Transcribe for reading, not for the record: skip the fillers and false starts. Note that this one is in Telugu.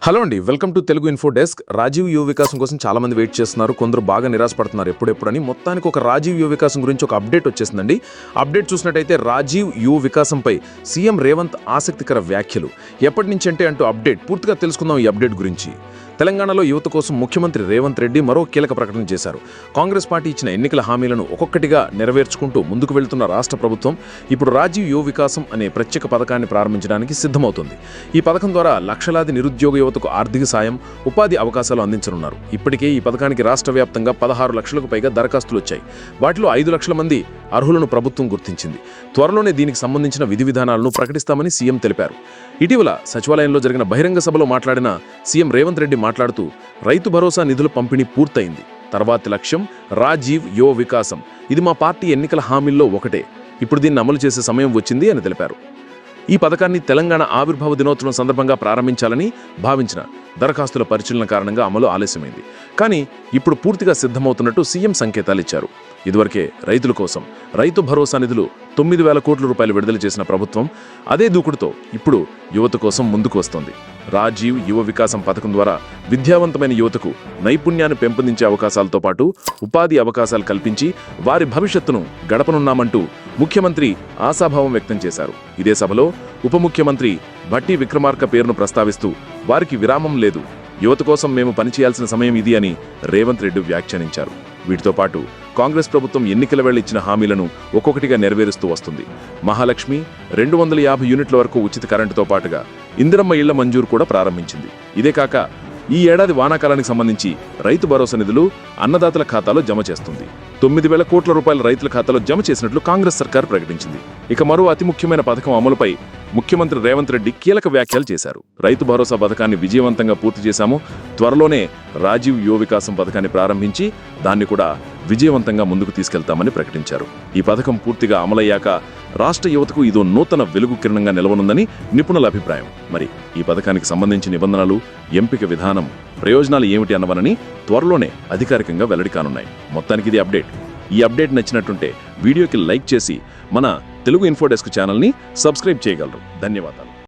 హలో అండి, welcome to Telugu info desk. Rajiv Yuva Vikasam కోసం చాలా మంది వెయిట్ చేస్తున్నారు, కొందరు బాగా నిరాశపడుతున్నారు ఎప్పుడెప్పుడని. మొత్తానికి ఒక రాజీవ్ యువ వికాసం గురించి ఒక అప్డేట్ వచ్చేసిందండి. అప్డేట్ చూసినట్టయితే రాజీవ్ యువ వికాసంపై సీఎం రేవంత్ ఆసక్తికర వ్యాఖ్యలు. ఎప్పటి నుంచి అంటే అంటూ అప్డేట్ పూర్తిగా తెలుసుకుందాం. ఈ అప్డేట్ గురించి తెలంగాణలో యువత కోసం ముఖ్యమంత్రి రేవంత్ రెడ్డి మరో కీలక ప్రకటన చేశారు. కాంగ్రెస్ పార్టీ ఇచ్చిన ఎన్నికల హామీలను ఒక్కొక్కటిగా నెరవేర్చుకుంటూ ముందుకు వెళ్తున్న రాష్ట్ర ప్రభుత్వం ఇప్పుడు రాజీవ్ యువ వికాసం అనే ప్రత్యేక పథకాన్ని ప్రారంభించడానికి సిద్ధమవుతుంది. ఈ పథకం ద్వారా లక్షలాది నిరుద్యోగ యువతకు ఆర్థిక సాయం, ఉపాధి అవకాశాలు అందించనున్నారు. ఇప్పటికే ఈ పథకానికి రాష్ట్ర వ్యాప్తంగా 16 లక్షలకు పైగా దరఖాస్తులు వచ్చాయి. వాటిలో 5 లక్షల మంది అర్హులను ప్రభుత్వం గుర్తించింది. త్వరలోనే దీనికి సంబంధించిన విధి విధానాలను ప్రకటిస్తామని సీఎం తెలిపారు. ఇటీవల సచివాలయంలో జరిగిన బహిరంగ సభలో మాట్లాడిన సీఎం రేవంత్ రెడ్డి మాట్లాడుతూ, రైతు భరోసా నిధుల పంపిణీ పూర్తయింది. తర్వాతి లక్ష్యం రాజీవ్ యువ వికాసం. ఇది మా పార్టీ ఎన్నికల హామీల్లో ఒకటే. ఇప్పుడు దీన్ని అమలు చేసే సమయం వచ్చింది అని తెలిపారు. ఈ పథకాన్ని తెలంగాణ ఆవిర్భావ దినోత్సవం సందర్భంగా ప్రారంభించాలని భావించిన దరఖాస్తుల పరిశీలన కారణంగా అమలు ఆలస్యమైంది. కానీ ఇప్పుడు పూర్తిగా సిద్ధమవుతున్నట్టు సీఎం సంకేతాలు ఇచ్చారు. ఇదివరకే రైతుల కోసం రైతు భరోసా నిధులు 9,000 కోట్ల రూపాయలు విడుదల చేసిన ప్రభుత్వం అదే దూకుడుతో ఇప్పుడు యువత కోసం ముందుకు వస్తోంది. రాజీవ్ యువ వికాసం పథకం ద్వారా విద్యావంతమైన యువతకు నైపుణ్యాన్ని పెంపొందించే అవకాశాలతో పాటు ఉపాధి అవకాశాలు కల్పించి వారి భవిష్యత్తును గడపనున్నామంటూ ముఖ్యమంత్రి ఆశాభావం వ్యక్తం చేశారు. ఇదే సభలో ఉప ముఖ్యమంత్రి భట్టి విక్రమార్క పేరును ప్రస్తావిస్తూ, వారికి విరామం లేదు, యువత కోసం మేము పనిచేయాల్సిన సమయం ఇది అని రేవంత్ రెడ్డి వ్యాఖ్యానించారు. వీటితో పాటు కాంగ్రెస్ ప్రభుత్వం ఎన్నికల వేళ ఇచ్చిన హామీలను ఒక్కొక్కటిగా నెరవేరుస్తూ వస్తుంది. మహాలక్ష్మి, 250 యూనిట్ల వరకు ఉచిత కరెంటుతో పాటుగా ఇందిరమ్మ ఇళ్ల మంజూరు కూడా ప్రారంభించింది. ఇదే కాక ఈ ఏడాది వానాకాలానికి సంబంధించి రైతు భరోసా నిధులు అన్నదాతల ఖాతాలో జమ చేస్తుంది. 9,000 కోట్ల రూపాయల రైతుల ఖాతాలో జమ చేసినట్లు కాంగ్రెస్ సర్కార్ ప్రకటించింది. ఇక మరో అతి ముఖ్యమైన పథకం అమలుపై ముఖ్యమంత్రి రేవంత్ రెడ్డి కీలక వ్యాఖ్యలు చేశారు. రైతు భరోసా పథకాన్ని విజయవంతంగా పూర్తి చేశాము, త్వరలోనే రాజీవ్ యువ వికాసం పథకాన్ని ప్రారంభించి దాన్ని కూడా విజయవంతంగా ముందుకు తీసుకెళ్తామని ప్రకటించారు. ఈ పథకం పూర్తిగా అమలయ్యాక రాష్ట్ర యువతకు ఇదో నూతన వెలుగు కిరణంగా నిలవనుందని నిపుణుల అభిప్రాయం. మరి ఈ పథకానికి సంబంధించిన నిబంధనలు, ఎంపిక విధానం, ప్రయోజనాలు ఏమిటి అన్నవనని త్వరలోనే అధికారికంగా వెల్లడి కానున్నాయి. మొత్తానికి ఇది అప్డేట్. ఈ అప్డేట్ నచ్చినట్టుంటే వీడియోకి లైక్ చేసి మన తెలుగు ఇన్ఫో డెస్క్ ఛానల్ని సబ్స్క్రైబ్ చేయగలరు. ధన్యవాదాలు.